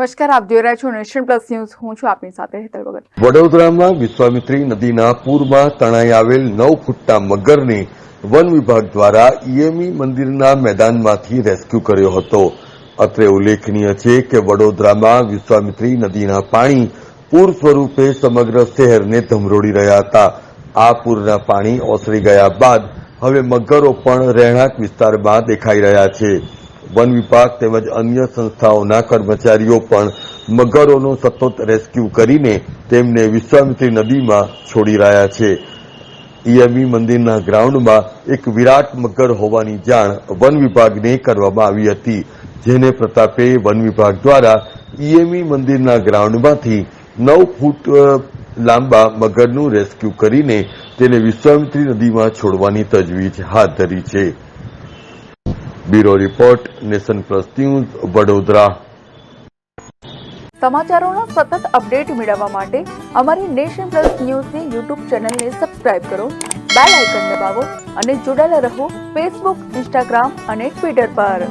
નમસ્કાર, આપ જોઈ રહ્યા છો નેશન પ્લસ ન્યૂઝ. હું છું આપની સાથે હેતલ ભગત. વડોદરામાં વિશ્વામિત્રી નદીના પૂરમાં તણાઈ આવેલ 9 ફૂટના મગરને વન વિભાગ દ્વારા ઈએમઈ મંદિરના મેદાનમાંથી રેસ્ક્યુ કર્યો હતો. અત્રે ઉલ્લેખનીય છે કે વડોદરામાં વિશ્વામિત્રી નદીના પાણી પૂર સ્વરૂપે સમગ્ર શહેરને ધમરોડી રહ્યા હતા. આ પૂરના પાણી ઓસરી ગયા બાદ હવે મગરો પણ રહેણાંક વિસ્તારમાં દેખાઈ રહ્યા છે. વન વિભાગ તેમજ અન્ય સંસ્થાઓના કર્મચારીઓ પણ મગરોનો સતત રેસ્ક્યુ કરીને તેમને વિશ્વામિત્રી નદીમાં છોડી રહ્યા છે. ઈએમઈ મંદિરના ગ્રાઉન્ડમાં એક વિરાટ મગર હોવાની જાણ વન વિભાગને કરવામાં આવી હતી, જેને પ્રતાપે વન વિભાગ દ્વારા ઈએમઈ મંદિરના ગ્રાઉન્ડમાંથી 9 ફૂટ લાંબા મગરનું રેસ્ક્યુ કરીને તેને વિશ્વામિત્રી નદીમાં છોડવાની તજવીજ હાથ ધરી છે. Bureau report, nation plus news, Vadodara. સમાચારોના સતત અપડેટ મેળવવા માટે અમારી નેશન પ્લસ ન્યૂઝની યુટ્યુબ ચેનલને સબસ્ક્રાઇબ કરો, બેલ આઇકન દબાવો અને જોડાયેલા રહો ફેસબુક, ઇન્સ્ટાગ્રામ અને ટ્વિટર પર.